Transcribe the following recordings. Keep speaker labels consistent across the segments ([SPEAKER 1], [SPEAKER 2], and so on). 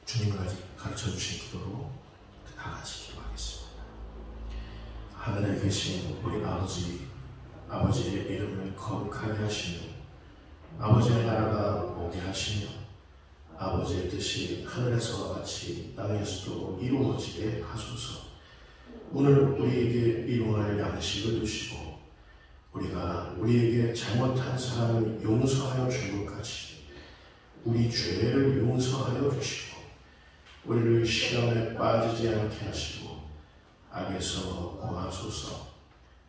[SPEAKER 1] 주님이 가르쳐 주신 기도로 다 같이 기도하겠습니다. 하늘에 계신 우리 아버지의 이름을 거룩하게 하시며 아버지의 나라가 오게 하시며 아버지의 뜻이 하늘에서와 같이 땅에서도 이루어지게 하소서. 오늘 우리에게 일용할 양식을 주시고 우리가 우리에게 잘못한 사람을 용서하여 준 것 같이 우리 죄를 용서하여 주시고 우리를 시험에 빠지지 않게 하시고 악에서 구하소서.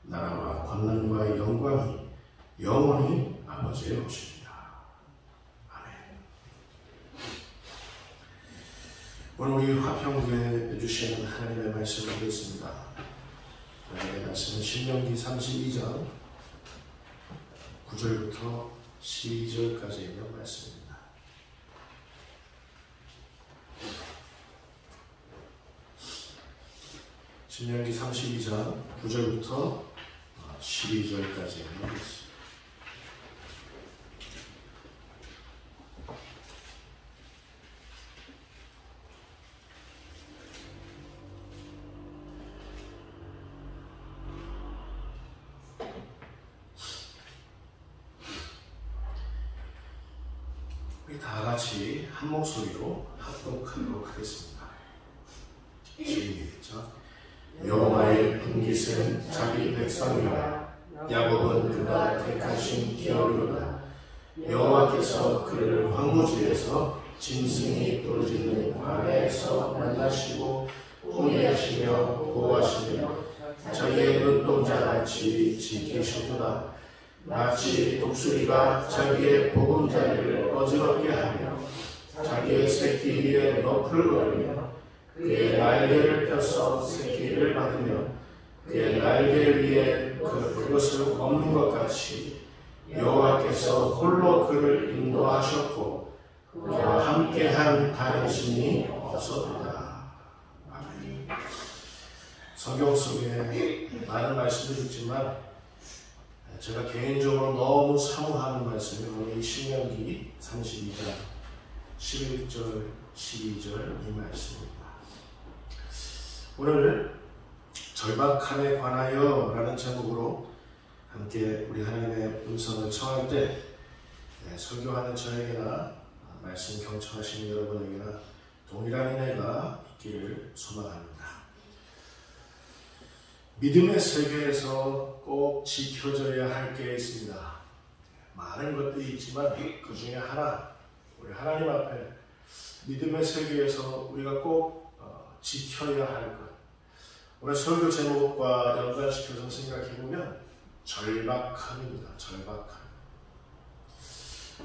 [SPEAKER 1] 나라와 권능과 영광이 영원히 아버지의 것입니다. 아멘. 오늘 우리 화평교회에 주시는 하나님의 말씀을 듣습니다. 하나님의 말씀은 신명기 32장 9절부터 12절까지 있는 말씀입니다. 신명기 32장 9절부터 12절까지 있는 말씀. 우리 다 같이 한 목소리로 합독하도록 하겠습니다. 시작. 여호와의 분깃은 자기 백성이라 야곱은 그가 택하신 기업이로다. 여호와께서 그를 황무지에서 짐승이 부르짖는 광야에서 만나시고 호위하시며 보호하시며 자기의 눈동자같이 지키시도다. 마치 독수리가 자기의 보금자리를 어지럽게 하며 자기의 새끼 위에 너풀을 걸며 그의 날개를 펴서 새끼를 받으며 그의 날개 위에 그것을 먹는 것 같이 여호와께서 홀로 그를 인도하셨고 그와 함께한 다른 신이 없었다. 아멘. 성경 속에 많은 말씀을 읽지만 제가 개인적으로 너무 사모하는 말씀이 오늘 이 신명기 32장 11절 12절 이 말씀입니다. 오늘 절박함에 관하여 라는 제목으로 함께 우리 하나님의 음성을 청할 때 설교하는 저에게나 말씀 경청하시는 여러분에게나 동일한 은혜가 있기를 소망합니다. 믿음의 세계에서 꼭 지켜져야 할 게 있습니다. 많은 것들이 있지만 그 중에 하나, 우리 하나님 앞에 믿음의 세계에서 우리가 꼭 지켜야 할 것. 오늘 설교 제목과 연관시켜서 생각해보면 절박함입니다. 절박함.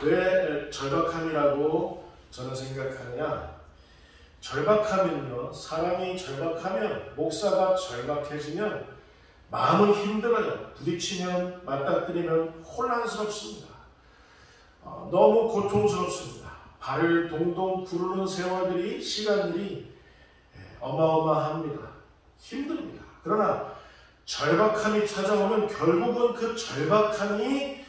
[SPEAKER 1] 왜 절박함이라고 저는 생각하느냐? 절박하면요, 사람이 절박하면, 목사가 절박해지면 마음은 힘들어요. 부딪히면, 맞닥뜨리면 혼란스럽습니다. 너무 고통스럽습니다. 발을 동동 구르는 세월들이, 시간들이 어마어마합니다. 힘듭니다. 그러나 절박함이 찾아오면 결국은 그 절박함이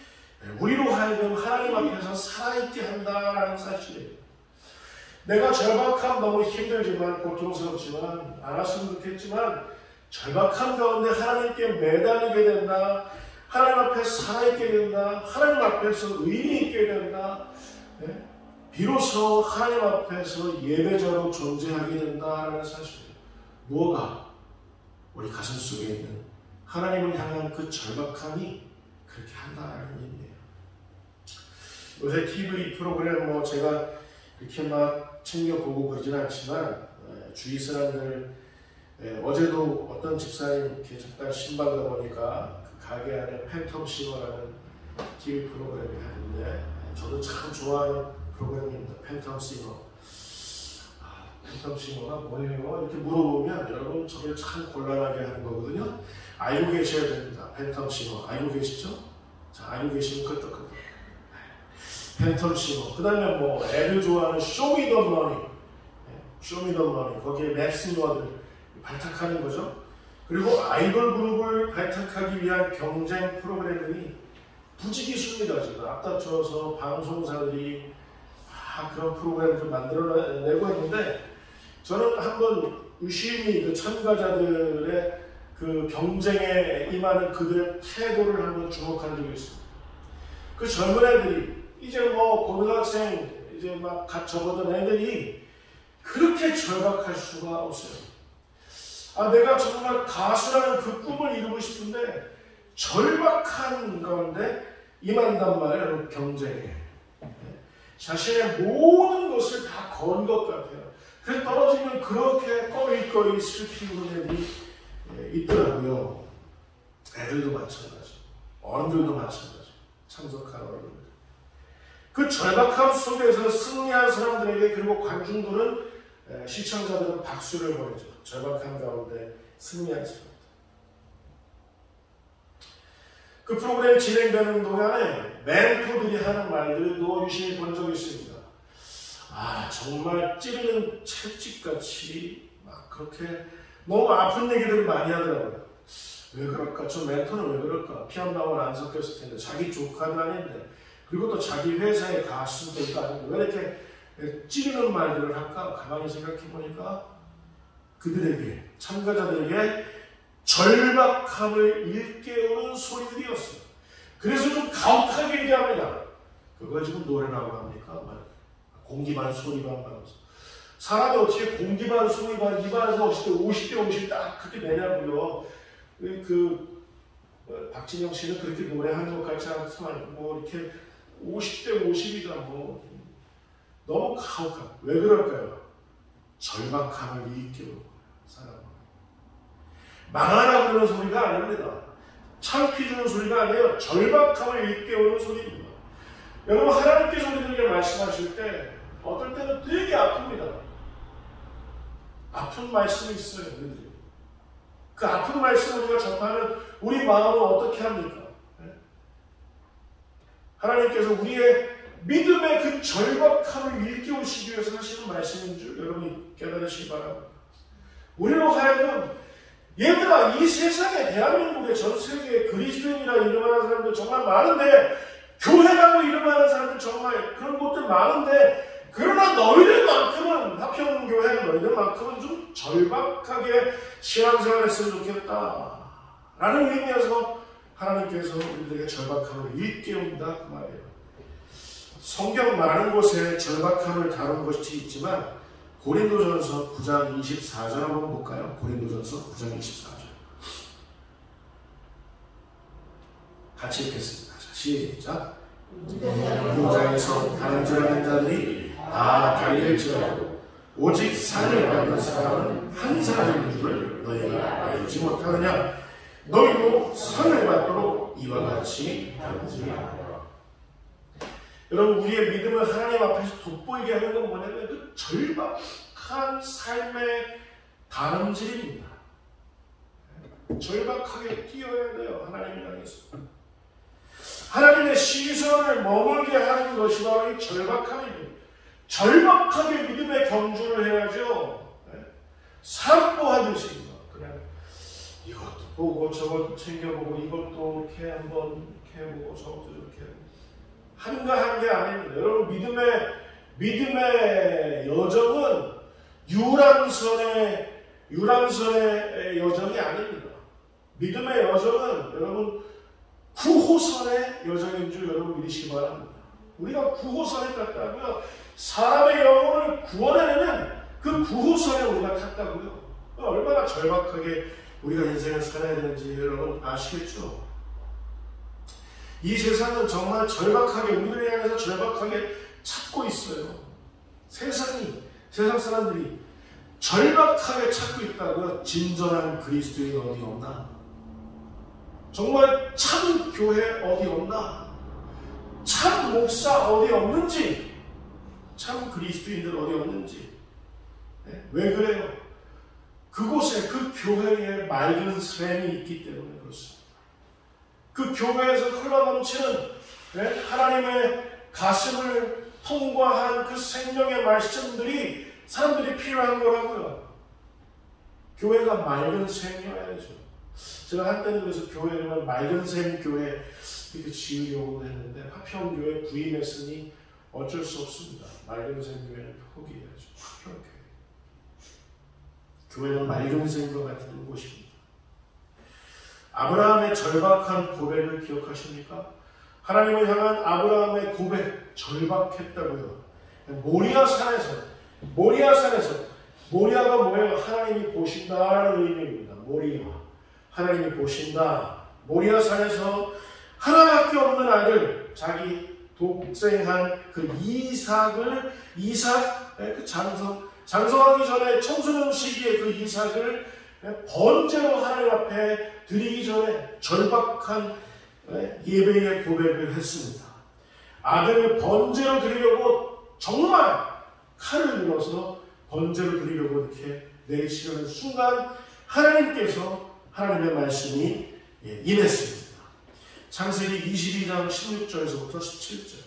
[SPEAKER 1] 우리로 하여금 하나님 앞에서 살아있게 한다라는 사실이에요. 내가 절박함 너무 힘들지만 고통스럽지만 안 왔으면 좋겠지만 절박함 가운데 하나님께 매달리게 된다. 하나님 앞에 살아있게 된다. 하나님 앞에서 의미 있게 된다. 비로소 하나님 앞에서 예배자로 존재하게 된다는 사실이에요. 무엇가? 우리 가슴 속에 있는 하나님을 향한 그 절박함이 그렇게 한다는 의미예요. 요새 TV 프로그램 제가 이렇게 막 챙겨보고 그러진 않지만 주위 사람들 어제도 어떤 집사님 이렇게 잠깐 신방가 보니까 그 가게 안에 팬텀 싱어라는 TV 프로그램이 하는데 저도 참 좋아하는 프로그램입니다. 팬텀 싱어. 팬텀 싱어가 뭐예요? 이렇게 물어보면 여러분 저를 참 곤란하게 하는 거거든요. 알고 계셔야 됩니다. 팬텀 싱어 알고 계시죠? 자, 알고 계시면 끄떡끄떡. 팬텀 싱어. 그 다음에 애들 좋아하는 쇼미더머니. 쇼미더머니. 거기에 랩싱어들 발탁하는 거죠. 그리고 아이돌 그룹을 발탁하기 위한 경쟁 프로그램들이 부지기수입니다. 지금 앞다퉈서 방송사들이 다 그런 프로그램을 만들어내고 했는데 저는 한번 유심히 그 참가자들의 그 경쟁에 임하는 그들의 태도를 한번 주목한 적이 있습니다. 그 젊은 애들이 이제 뭐 고등학생 이제 막 갓 접어든 애들이 그렇게 절박할 수가 없어요. 내가 정말 가수라는 그 꿈을 이루고 싶은데 절박한 가운데 임한단 말이에요. 경쟁에. 자신의 모든 것을 다 건 것 같아요. 그래서 떨어지면 그렇게 꺼이꺼이 슬피는 애들이 있더라고요. 애들도 마찬가지, 어른들도 마찬가지, 참석한 어른들. 그 절박함 속에서 승리한 사람들에게 그리고 관중들은 시청자들은 박수를 보내죠. 절박함 가운데 승리한 사람들. 그 프로그램이 진행되는 동안에 멘토들이 하는 말들도 유심히 본 적이 있습니다. 정말 찌르는 채찍같이 막 그렇게 너무 아픈 얘기들을 많이 하더라고요. 왜 그럴까? 저 멘토는 왜 그럴까? 피아노를 안 섞였을 텐데 자기 조카도 아닌데 그리고 또 자기 회사의 가수도 아닌데 왜 이렇게 찌르는 말들을 할까? 가만히 생각해 보니까 그들에게 참가자들에게 절박함을 일깨우는 소리들이었어요. 그래서 좀 가혹하게 얘기합니다. 그걸 지금 노래라고 합니까? 공기 반 소리 반 하면서 사람이 어떻게 공기 반 소리 반 입안에서 50대 50 딱 그렇게 내냐고요. 박진영 씨는 그렇게 노래하는 것 같지 않지만 뭐 이렇게 50대 50이다 뭐 너무 가혹한. 왜 그럴까요? 절박함을 일깨우는 사람. 망하라 그러는 소리가 아닙니다. 창피 주는 소리가 아니에요. 절박함을 일깨우는 소리입니다. 여러분 하나님께서 우리들에게 말씀하실 때 어떨 때는 되게 아픕니다. 아픈 말씀이 있어요. 우리들이. 그 아픈 말씀을 우리가 접하면 우리 마음은 어떻게 합니까? 하나님께서 우리의 믿음의 그 절박함을 일깨우시기 위해서 하시는 말씀인 줄 여러분이 깨달으시기 바랍니다. 우리로 하여금 얘들아 이 세상에 대한민국에 전 세계에 그리스도인이라 이름하는 사람들 정말 많은데 교회라고 이름하는 사람들 정말 그런 곳들 많은데 그러나 너희들만큼은 화평교회 너희들만큼은 좀 절박하게 신앙생활 했으면 좋겠다 라는 의미에서 하나님께서 우리들에게 절박함을 일깨운다 그 말이에요. 성경 많은 곳에 절박함을 다룬 것이 있지만 고린도전서 9장 24절 한번 볼까요? 고린도전서 9장 24절 같이 읽겠습니다. 시작. 공장에서 간절한 자들이 다 달릴지라도 오직 상을 받는 사람은 한 사람인 줄을 너희가 알지 못하느냐. 너희도 상을 받도록 이와 같이 다르지라. 여러분 우리의 믿음을 하나님 앞에서 돋보이게 하는 건 뭐냐면 그 절박한 삶의 다름질입니다. 절박하게 뛰어야 돼요. 하나님 향해서. 하나님의 시선을 머물게 하는 것이 바로 이 절박함입니다. 절박하게 믿음의 경주를 해야죠. 산보하듯이 그냥 이것도 보고 저것도 챙겨보고 이것도 이렇게 한번 이렇게 해보고 저것도 이렇게 해보고 한가한 게 아닙니다. 여러분 믿음의 여정은 유람선의 여정이 아닙니다. 믿음의 여정은 여러분 구호선의 여정인 줄 여러분 믿으시기 바랍니다. 우리가 구호선에 탔다고요. 사람의 영혼을 구원하려면 그 구호선에 우리가 탔다고요. 얼마나 절박하게 우리가 인생을 살아야 되는지 여러분 아시겠죠? 이 세상은 정말 절박하게 우리를 향해서 절박하게 찾고 있어요. 세상 사람들이 절박하게 찾고 있다고요. 진정한 그리스도인 어디 없나? 정말 참 교회 어디 없나? 참 목사 어디 없는지? 참 그리스도인들 어디 없는지? 왜 그래요? 그곳에 그 교회에 맑은 샘이 있기 때문에 그렇습니다. 그 교회에서 흘러넘치는 하나님의 가슴을 통과한 그 생명의 말씀들이 사람들이 필요한 거라고요. 교회가 맑은 샘이어야 되죠. 제가 한때는 그래서 교회 이름을 맑은 샘 교회 이렇게 지으려고 했는데 화평교회 부임했으니 어쩔 수 없습니다. 맑은 생교회는 포기해야죠. 교회는 맑은 생교 같은 곳입니다. 아브라함의 절박한 고백을 기억하십니까? 하나님을 향한 아브라함의 고백, 절박했다고요. 모리아산에서, 모리아가 뭐예요? 하나님이 보신다라는 의미입니다. 모리아, 하나님이 보신다. 모리아산에서 하나밖에 없는 아들, 자기 독생한 그 이삭을, 그 장성하기 전에 청소년 시기에 그 이삭을 번제로 하나님 앞에 드리기 전에 절박한 예배의 고백을 했습니다. 아들을 번제로 드리려고 정말 칼을 들어서 번제로 드리려고 이렇게 내치려는 순간 하나님께서 하나님의 말씀이 임했습니다. 창세기 22장 16절에서부터 17절.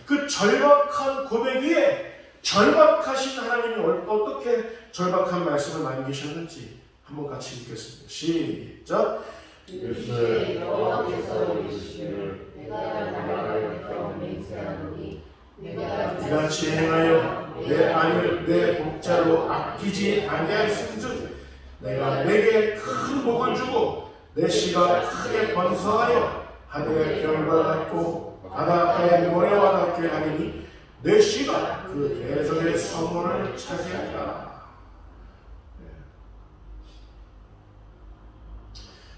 [SPEAKER 1] 그 절박한 고백 위에 절박하신 하나님이 어떻게 절박한 말씀을 남기셨는지 한번 같이 읽겠습니다. 시작.
[SPEAKER 2] 이르시되 여호와께서 이르시기를 내가 나라를 맹세하노니
[SPEAKER 1] 이같이 행하여 내 안을 내 복자로 아끼지 아니하였은즉 내가 내게 큰 복을 주고 내 씨가 크게 번성하여 하늘의 별과 같고 바닷가의 모래와 같게 하리니 내 씨가 그 대적의 성문을 차지하리라.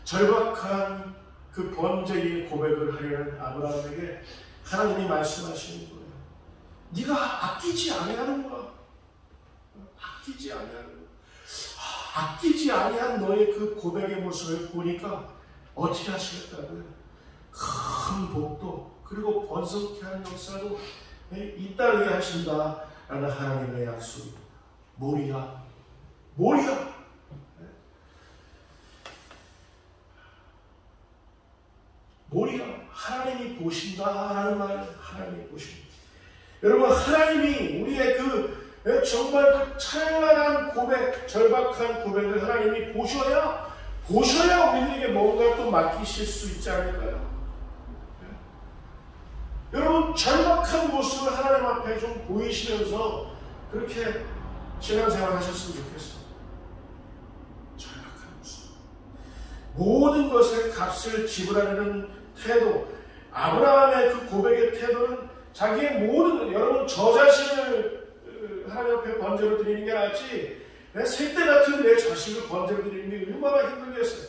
[SPEAKER 1] 절박한 그 번제의 고백을 하려는 아브라함에게 하나님이 말씀하시는 거예요. 네가 아끼지 아니하는구나. 아끼지 아니하는. 아끼지 아니한 너의 그 고백의 모습을 보니까 어떻게 하시겠다고요? 큰 복도 그리고 번성케 하는 역사도 잇따르게 하신다라는 하나님의 약속입니다. 모리아. 하나님이 보신다라는 말, 하나님이 보십니다. 여러분, 하나님이 우리의 정말 그 찬란한 고백, 절박한 고백을 하나님이 보셔야 우리에게 뭔가 또 맡기실 수 있지 않을까요? 여러분, 절박한 모습을 하나님 앞에 좀 보이시면서 그렇게 신앙생활 하셨으면 좋겠어요. 절박한 모습. 모든 것에 값을 지불하려는 태도, 아브라함의 그 고백의 태도는 자기의 모든, 여러분, 저 자신을 하나님 앞에 번제로 드리는 게 낫지, 내 새떼 같은 내 자식을 번제로 드리는 게 얼마나 힘들겠어요.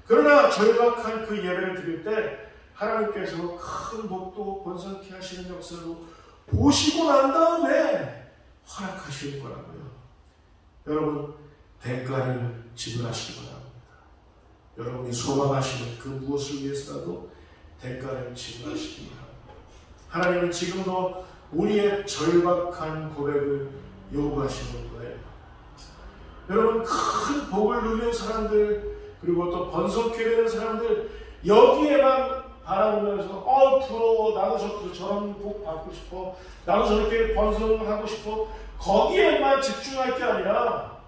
[SPEAKER 1] 그러나 절박한 그 예배를 드릴 때 하나님께서 큰 복도 번성케 하시는 역사로 보시고 난 다음에 허락하시는 거라고요. 여러분, 대가를 지불하시기 바랍니다. 여러분이 소망하시는 그 무엇을 위해서라도 대가를 지불하시기 바랍니다. 하나님은 지금도 우리의 절박한 고백을 요구하시는 거예요. 여러분, 큰 복을 누리는 사람들, 그리고 또 번성케 되는 사람들, 여기에만 바라보면서 부러워, 나도 저런 복 받고 싶어, 나도 저렇게 번성하고 싶어, 거기에만 집중할 게 아니라,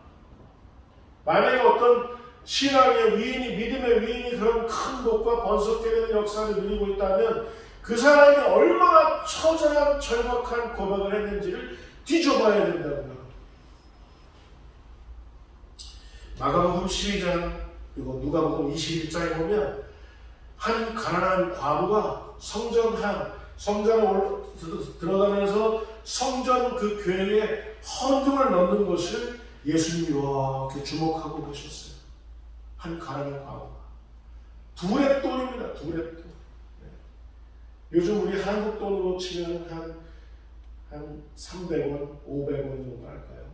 [SPEAKER 1] 만약에 어떤 신앙의 위인이, 믿음의 위인이 그런 큰 복과 번성케 되는 역사를 누리고 있다면 그 사람이 얼마나 처절한 절박한 고백을 했는지를 뒤져봐야 된다고요. 마가복음 12장 그리고 누가복음 21장에 보면 한 가난한 과부가 성전에 들어가면서 성전 그 교회에 헌금을 넣는 것을 예수님이 이렇게 주목하고 보셨어요. 한 가난한 과부가. 두렙돈입니다. 두렙돈. 요즘 우리 한국 돈으로 치면 한 300원, 500원 정도 할까요?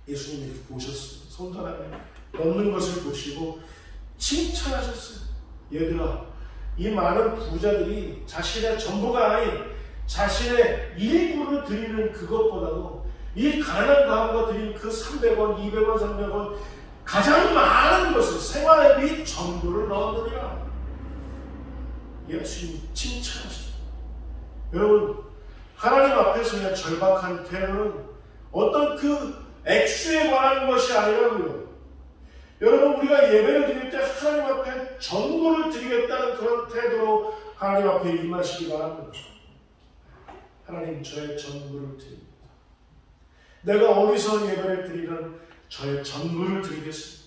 [SPEAKER 1] 예수님이 이렇게 보셨어요. 손전 안에 넣는 것을 보시고 칭찬하셨어요. 얘들아, 이 많은 부자들이 자신의 전부가 아닌 자신의 일부를 드리는 그것보다도 이 가난한 과부가 드린 그 300원, 200원, 300원 가장 많은 것을 생활비 전부를 넣었느니라. 예수님 칭찬하시죠. 여러분, 하나님 앞에서의 절박한 태도는 어떤 그 액수에 관한 것이 아니라고요. 여러분, 우리가 예배를 드릴 때 하나님 앞에 전부를 드리겠다는 그런 태도로 하나님 앞에 임하시기 바랍니다. 하나님 저의 전부를 드립니다. 내가 어디서 예배를 드리든 저의 전부를 드리겠습니다.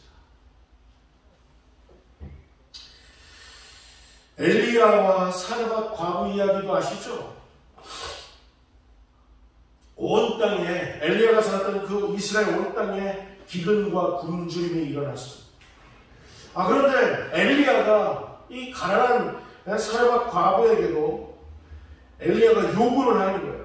[SPEAKER 1] 엘리야와 사르밧 과부 이야기도 아시죠? 온 땅에 엘리야가 살았던 그 이스라엘 온 땅에 기근과 굶주림이 일어났습니다. 그런데 엘리야가 이 가난한 사르밧 과부에게도 엘리야가 요구를 하는 거예요.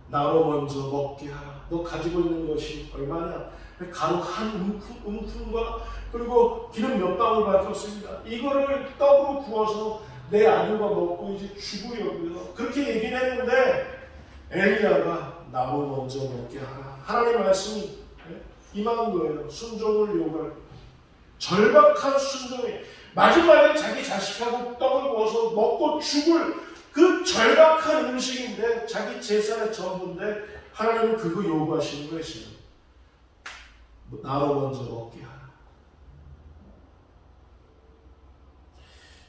[SPEAKER 1] 나로 먼저 먹게 하라. 너 가지고 있는 것이 얼마냐? 가루 한 움큼과 그리고 기름 몇 방울밖에 없습니다. 이거를 떡으로 구워서 내 아들과 먹고 이제 죽으려고요. 그렇게 얘기를 했는데 엘리야가 나로 먼저 먹게 하라. 하나님의 말씀이 임한 거예요. 순종을 요구할 거예요. 절박한 순종이 마지막에 자기 자식하고 떡을 구워서 먹고 죽을 그 절박한 음식인데 자기 재산의 전부인데 하나님은 그거 요구하시는 것이에요. 나로 먼저 먹게 하라.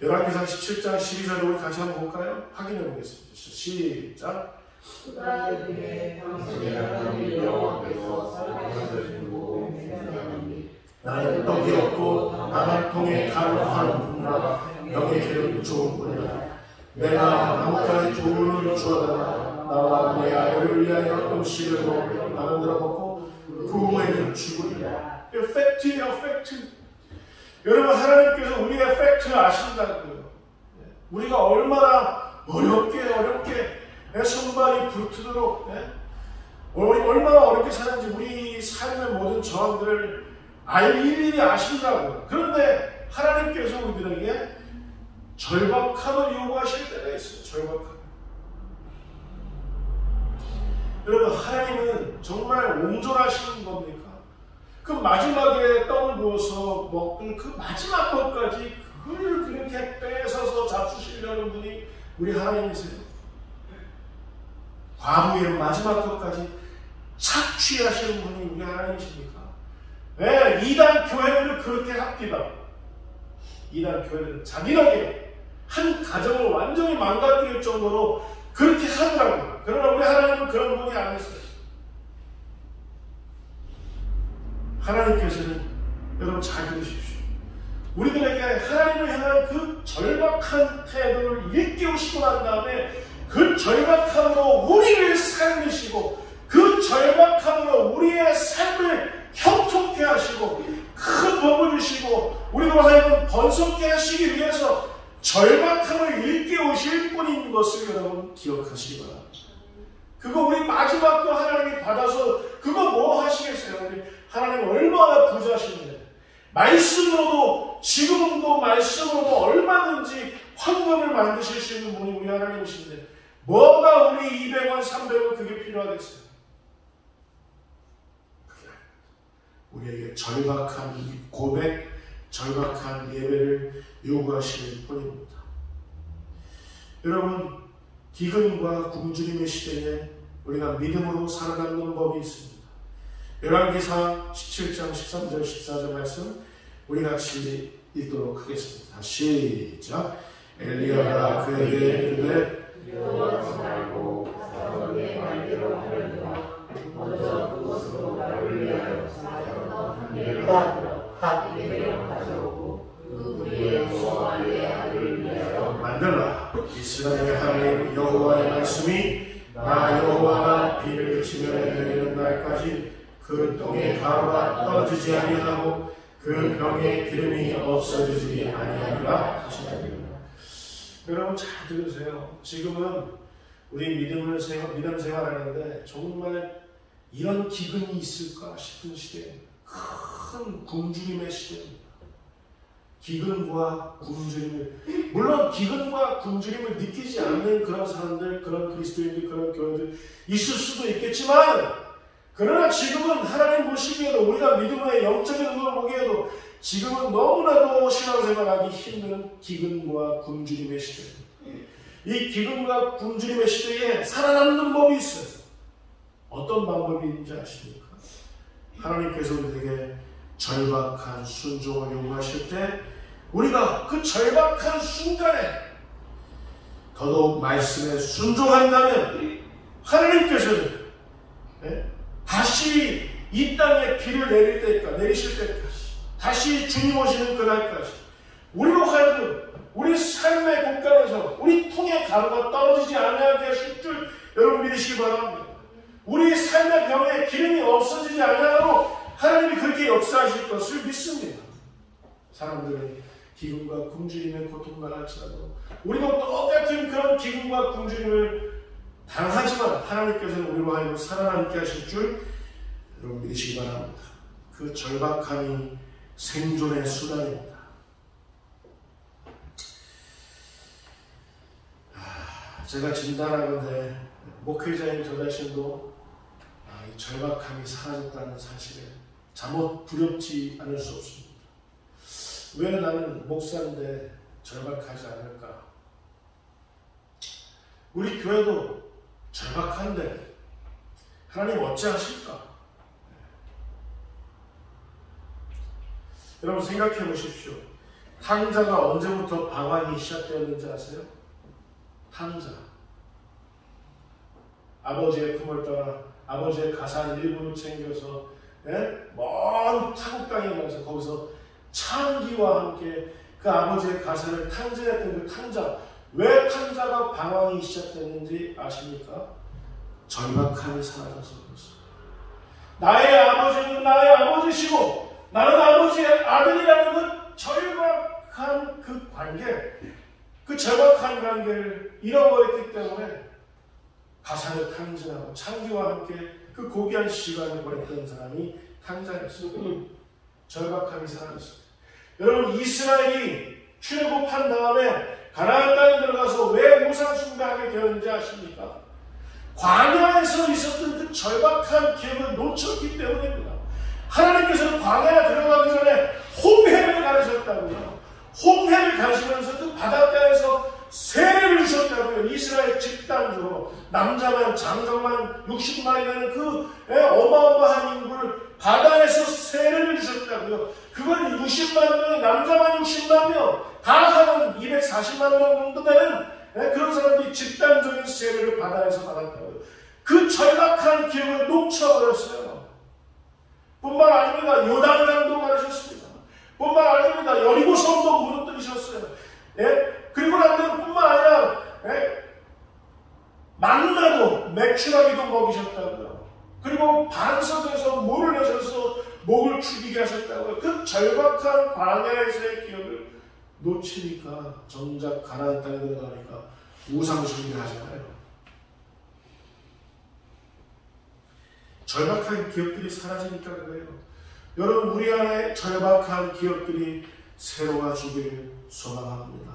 [SPEAKER 1] 열왕기상 17장 12절을 우리 같이 한번 볼까요? 확인해 보겠습니다. 시작.
[SPEAKER 2] 그날에 당신의 하나님 여호와께서 살아계시고 생생하니
[SPEAKER 1] 나는 떡이 없고 나만 통에 가루 한 움큼과 병에 기름 좋은 뿐이라. 내가 나뭇가지 조물을 주어다가 나와 내 아들을 위하여 음식을 먹고 나는 들어먹고 그 후에는 죽으리라. 이거 팩트예요, 팩트. 여러분, 하나님께서 우리의 팩트를 아신다고요. 우리가 얼마나 어렵게 손발이 불트도록 얼마나 어렵게 사는지 우리 삶의 모든 저항들을 일일이 아신다고요. 그런데 하나님께서 우리들에게 절박함을 요구하실 때가 있어요. 절박함. 여러분, 하나님은 정말 온전하신 겁니까? 그 마지막에 떡을 부어서 먹던 그 마지막 것까지 그걸 그렇게 뺏어서 잡수시려는 분이 우리 하나님이세요. 과부의 마지막 것까지 착취하시는 분이 우리 하나님이십니까? 네, 이단 교회들은 그렇게 합니다. 이단 교회들은 자기들에게 한 가정을 완전히 망가뜨릴 정도로 그렇게 하더라고요. 그러나 우리 하나님은 그런 분이 아니세요. 하나님께서는 여러분 잘 들으십시오. 우리들에게 하나님을 향한 그 절박한 태도를 일깨우시고 난 다음에 그 절박함으로 우리를 살리시고 그 절박함으로 우리의 삶을 형통케 하시고 큰 복을 주시고 우리로 하여금 번성케 하시기 위해서 절박함을 일깨우실 뿐인 것을 여러분 기억하시기 바랍니다. 그거 우리 마지막 거 하나님이 받아서 그거 뭐 하시겠어요? 우리 하나님 얼마나 부자신데 말씀으로도 지금도 말씀으로도 얼마든지 황금을 만드실 수 있는 분이 우리 하나님이신데 뭐가 우리 200원 300원 그게 필요하겠어요? 우리에게 절박한 고백, 절박한 예배를 요구하시는 뿐입니다. 여러분, 기근과 굶주림의 시대에 우리가 믿음으로 살아가는 법이 있습니다. 열왕기상 17장 13절 14절 말씀 우리 같이 읽도록 하겠습니다. 시작. 엘리야가 그에게 이르되
[SPEAKER 2] 두려워하지 말고 사람에게 말대로 하려니와 먼저 그곳으로 나를 위하여 사정떡 한 개를 만들어 이대로 가져오고 그 위에 여호와 내 아들을 위하여
[SPEAKER 1] 만들라. 이스라엘의 하나님 여호와의 말씀이 나 여호와가 비를 지면에 내리는 날까지 그 똥의 가루가 떨어지지 아니하고 그 병의 기름이 없어지지 아니하리라 하시나니. 여러분 잘 들으세요. 지금은 우리 믿음 생활하는데 정말 이런 기근이 있을까 싶은 시대입니다. 큰 굶주림의 시대입니다. 기근과 굶주림을, 물론 기근과 굶주림을 느끼지 않는 그런 사람들, 그런 그리스도인들, 그런 교회들 있을 수도 있겠지만, 그러나 지금은 하나님 보시기에도 우리가 믿음의 영적인 눈으로 보기에도 지금은 너무나도 신앙생활하기 힘든 기근과 굶주림의 시대입니다. 이 기근과 굶주림의 시대에 살아남는 법이 있어요. 어떤 방법이 있는지 아십니까? 하나님께서 우리에게 절박한 순종을 요구하실 때 우리가 그 절박한 순간에 더더욱 말씀에 순종한다면 하나님께서는 다시 이 땅에 비를 내리실 때까지 다시 주님 오시는 그날까지 우리로 하여금 우리 삶의 곳간에서 우리 통의 가루가 떨어지지 않게 하실 줄 여러분 믿으시기 바랍니다. 우리 삶의 병에 기름이 없어지지 않으므로 하나님이 그렇게 역사하실 것을 믿습니다. 사람들은 기근과 굶주림의 고통만 할지라도 우리도 똑같은 그런 기근과 굶주림을 당하지만 하나님께서는 우리로 하여금 살아남게 하실 줄 여러분 믿으시기 바랍니다. 그 절박함이 생존의 수단입니다. 제가 진단하건대 목회자인 저 자신도 이 절박함이 사라졌다는 사실에 잠옷 두렵지 않을 수 없습니다. 왜 나는 목사인데 절박하지 않을까? 우리 교회도 절박한데 하나님 어찌하실까? 여러분 생각해 보십시오. 탕자가 언제부터 방황이 시작되었는지 아세요? 탕자. 아버지의 품을 떠나 아버지의 가산 일부를 챙겨서 먼 타국 땅에 가서 거기서 창기와 함께 그 아버지의 가산을 탕진했던 그 탕자. 왜 탕자가 방황이 시작됐는지 아십니까? 절박함이 사라져서 그렇습니다. 나의 아버지는 나의 아버지시고 나는 아버지의 아들이라는 그 절박한 그 관계, 그 절박한 관계를 잃어버렸기 때문에 가산을 탕진하고 창기와 함께 그 고귀한 시간을 보냈던 사람이 탕자였습니다. 절박함이 사라졌습니다. 여러분 이스라엘이 출애굽한 다음에 가나안 땅에 들어가서 왜 우상숭배하게 되었는지 아십니까? 광야에서 있었던 그 절박한 기억을 놓쳤기 때문입니다. 하나님께서는 광야에 들어가기 전에 홍해를 가르셨다고요. 홍해를 가르시면서 그 바닷가에서 세례를 주셨다고요. 이스라엘 집단적으로 남자만 장정만 60만이 되는 그 어마어마한 인구를 바다에서 세례를 주셨다고요. 그건 60만 명이 남자만 60만 명 다 하면 240만 명 정도 되는 그런 사람들이 집단적인 세례를 바다에서 받았다고요. 그 절박한 기억을 놓쳐버렸어요. 뿐만 아닙니다. 요단강도 가르쳤습니다. 뿐만 아닙니다. 여리고성도 무너뜨리셨어요. 그리고 나면 뿐만 아니라 만나도 맥추라기도 먹이셨다고요. 그리고 반석에서 물을 내셔서 목을 죽이게 하셨다고요. 그 절박한 광야에서의 기억을 놓치니까 정작 가나안 땅에 들어가니까 우상숭배 하잖아요. 절박한 기억들이 사라지니까 그래요. 여러분 우리 안에 절박한 기억들이 새로워지기를 소망합니다.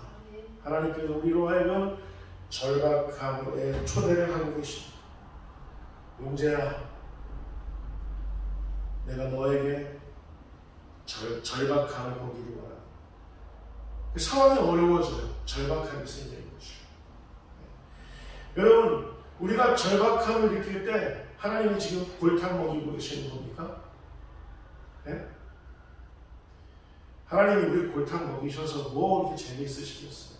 [SPEAKER 1] 하나님께서 우리로 하여금 절박함에 초대를 하고 계십니다. 용재야, 내가 너에게 절박함을 보기를 바랍니다. 그 상황이 어려워져요. 절박함이 생기는 거죠. 여러분, 우리가 절박함을 느낄 때 하나님이 지금 골탕 먹이고 계시는 겁니까? 네? 하나님이 우리 골탕 먹이셔서 뭐 이렇게 재미있으시겠어요?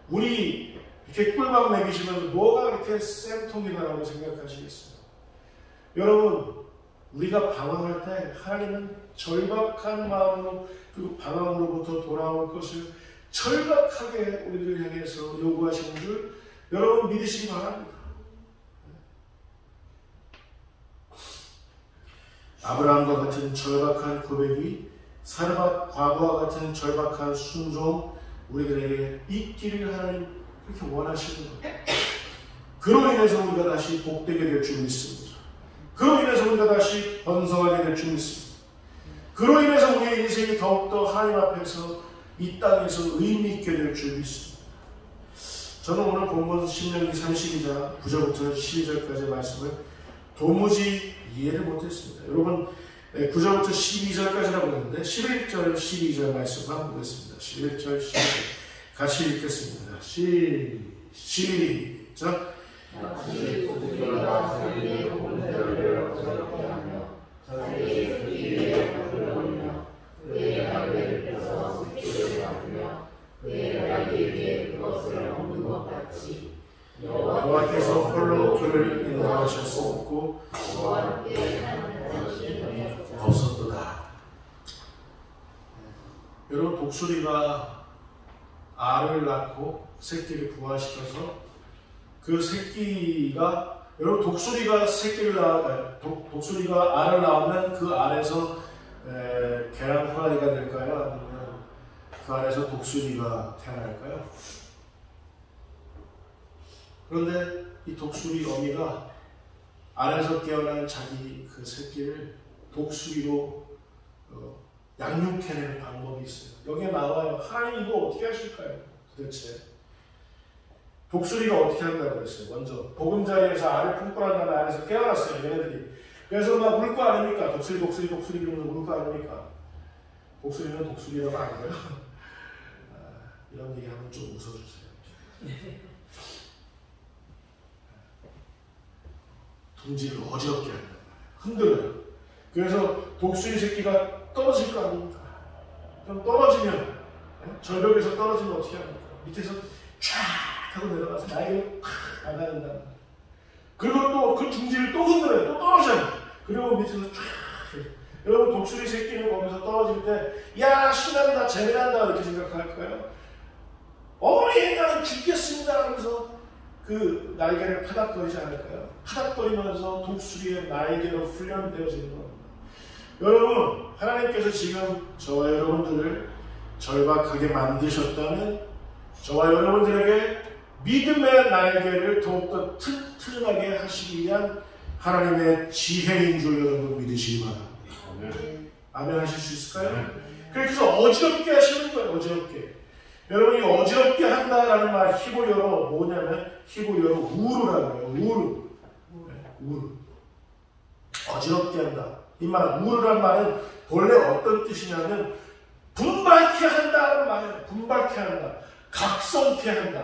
[SPEAKER 1] 우리 이렇게 꿀밥 먹이시면서 뭐가 이렇게 쌤통이다라고 생각하시겠어요? 여러분, 우리가 방황할 때 하나님은 절박한 마음으로 그 방황으로부터 돌아올 것을 절박하게 우리를 향해서 요구하시는 줄 여러분 믿으시기 바랍니다. 아브라함과 같은 절박한 고백이 사르밧 과거와 같은 절박한 순종 우리들에게 있기를 하나님 그렇게 원하시는 것. 그로 인해서 우리가 다시 복되게 될 줄 믿습니다. 그로 인해서 우리가 다시 번성하게 될 줄 믿습니다. 그로 인해서 우리의 인생이 더욱더 하나님 앞에서 이 땅에서 의미 있게 될 줄 믿습니다. 저는 오늘 본문 신명기 32장 9절부터 12절까지의 말씀을 도무지 이해를 못했습니다. 여러분 9절부터 12절까지라고 했는데 11절 12절 말씀 한번 보겠습니다. 11절 12절 같이 읽겠습니다. 시작.
[SPEAKER 2] 마치 우리가 자기의 공들을 어렵게 하며 자기의 스키를 거두려며 그의 날개를 펴서 스키를 잡으며 그의 날개 위에 그것을 얹는
[SPEAKER 1] 아무도 없었도다. 여러분, 독수리가 알을 낳고 새끼를 부화시켜서 그 새끼가, 여러분, 독수리가 독수리가 알을 낳으면 그 알에서 계란 후라이가 될까요? 아니면 그 알에서 독수리가 태어날까요? 그런데 이 독수리 어미가 알에서 깨어난 자기 그 새끼를 독수리로 양육해내는 방법이 있어요. 여기에 나와요. 하나님 이거 어떻게 하실까요? 도대체 독수리가 어떻게 한다고 그랬어요? 먼저 보금자리에서 알을 품고 난 다음에 알에서 깨어났어요. 얘네들이. 그래서 막 울 거 아닙니까? 독수리 이러면서 울 거 아닙니까? 독수리는 독수리라고 안 해요. 이런 얘기하면 좀 웃어주세요. 둥지를 어지럽게 한단 말이에요. 흔들어요. 그래서 독수리 새끼가 떨어질 거 아닙니까? 그럼 떨어지면, 절벽에서 떨어지면 어떻게 합니까? 밑에서 쫙 하고 내려가서 날개를 팍 나가는단 말이에요. 그리고 또 그 둥지를 또 흔들어요. 또 떨어져요. 그리고 밑에서 쫙 해요. 여러분, 독수리 새끼는 거기서 떨어질 때, 야, 신난다, 재미난다, 이렇게 생각할까요? 어머니, 나는 죽겠습니다 하면서 그 날개를 파닥거리지 않을까요? 파닥거리면서 독수리의 날개로 훈련되어지는 겁니다. 여러분, 하나님께서 지금 저와 여러분들을 절박하게 만드셨다면 저와 여러분들에게 믿음의 날개를 더욱더 튼튼하게 하시기 위한 하나님의 지혜인 줄 여러분 믿으시기 바랍니다. 아멘 하실 수 있을까요? 그래서 어지럽게 하시는 거예요. 어지럽게. 여러분이 어지럽게 한다라는 말 히브리어로 뭐냐면 히브리어로 우르라고 해요. 우르. 어지럽게 한다. 이 말 우르란 말은 본래 어떤 뜻이냐면 분발케 한다는 말이에요. 분발케 한다. 각성케 한다.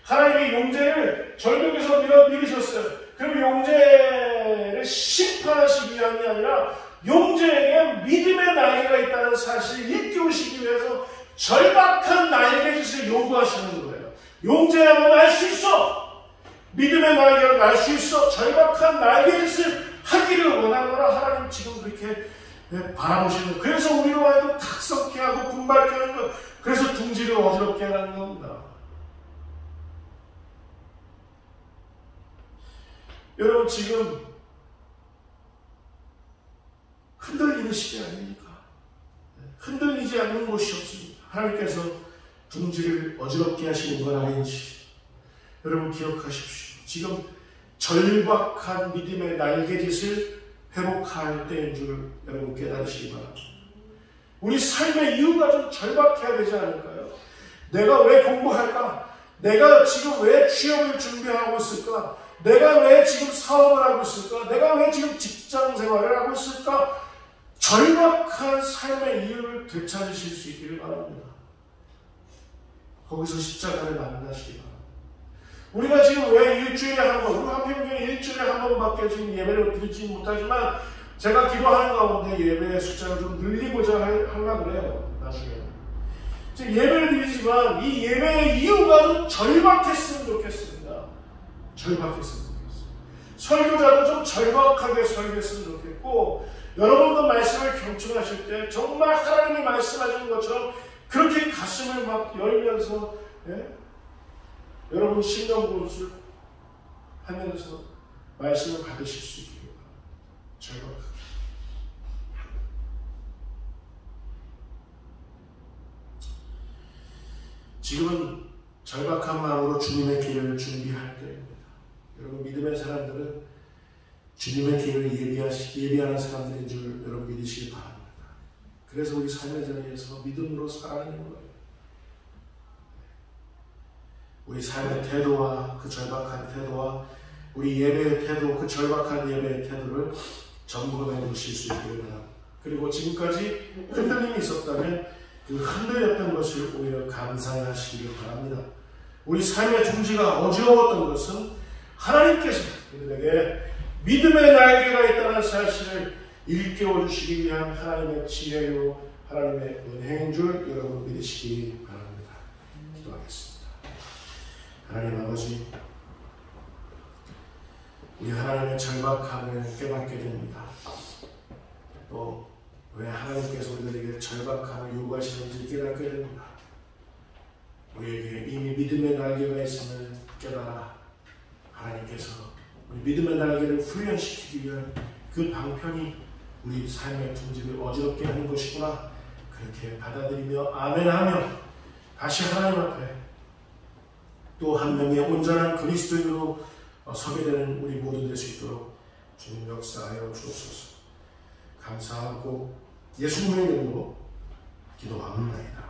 [SPEAKER 1] 하나님이 용제를 절벽에서 밀으셨어요. 그럼 용제를 심판하시기 위함이 아니라 용제에게 믿음의 날개가 있다는 사실을 일깨우시기 위해서 절박한 날개짓을 요구하시는 거예요. 용제야만 날 수 있어. 믿음의 날개를 날 수 있어. 절박한 날개짓을 하기를 원하노라. 하나님 지금 그렇게 바라보시는 거예요. 그래서 우리로 하여금 각성케 하고 분발케 하는 거예요. 그래서 둥지를 어지럽게 하는 겁니다. 여러분, 지금 흔들리는 시대 아닙니까? 흔들리지 않는 곳이 없습니다. 하나님께서 둥지를 어지럽게 하시는 건 아닌지 여러분 기억하십시오. 지금 절박한 믿음의 날개짓을 회복할 때인 줄 여러분 깨달으시기 바랍니다. 우리 삶의 이유가 좀 절박해야 되지 않을까요? 내가 왜 공부할까? 내가 지금 왜 취업을 준비하고 있을까? 내가 왜 지금 사업을 하고 있을까? 내가 왜 지금 직장 생활을 하고 있을까? 절박한 삶의 이유를 되찾으실 수 있기를 바랍니다. 거기서 십자가를 만나시기 바랍니다. 우리가 지금 왜 일주일에 한 번, 우리 한평균에 일주일에 한 번밖에 지금 예배를 드리지 못하지만 제가 기도하는 가운데 예배의 숫자를 좀 늘리고자 하려고 그래요. 나중에. 지금 예배를 드리지만 이 예배의 이유가 좀 절박했으면 좋겠습니다. 절박했으면 좋겠어요. 설교자도 좀 절박하게 설교했으면 좋겠고 여러분도 말씀을 경청하실 때 정말 하나님이 말씀하시는 것처럼 그렇게 가슴을 막 열면서 여러분 신령고를 하면서 말씀을 받으실 수 있기를 바랍니다. 절박하게. 지금은 절박한 마음으로 주님의 길을 준비할 때입니다. 여러분 믿음의 사람들은 주님의 길을 예비하는 사람들인 줄 여러분 믿으시기 바랍니다. 그래서 우리 삶의 자리에서 믿음으로 살아가는 거예요. 우리 삶의 태도와 그 절박한 태도와 우리 예배의 태도, 그 절박한 예배의 태도를 점검해 보실 수 있기를 바랍니다. 그리고 지금까지 흔들림이 있었다면 그 흔들렸던 것을 오히려 감사하시기를 바랍니다. 우리 삶의 중지가 어지러웠던 것은 하나님께서 우리에게 믿음의 날개가 있다는 사실을 일깨워 주시기 위한 하나님의 지혜요 하나님의 은혜인 줄 여러분 믿으시기 바랍니다. 기도하겠습니다. 하나님 아버지, 우리 하나님의 절박함을 깨닫게 됩니다. 또 왜 하나님께서 우리들에게 절박함을 요구하시는지 깨닫게 됩니다. 우리에게 이미 믿음의 날개가 있음을 깨달아 하나님께서 우리 믿음의 날개를 훈련시키기 위한 그 방편이 우리 삶의 품질을 어지럽게 하는 것이구나, 그렇게 받아들이며 아멘하며 다시 하나님 앞에 또 한 명의 온전한 그리스도인으로 서게 되는 우리 모두 될 수 있도록 주님 역사하여 주옵소서. 감사하고 예수님의 이름으로 기도합니다.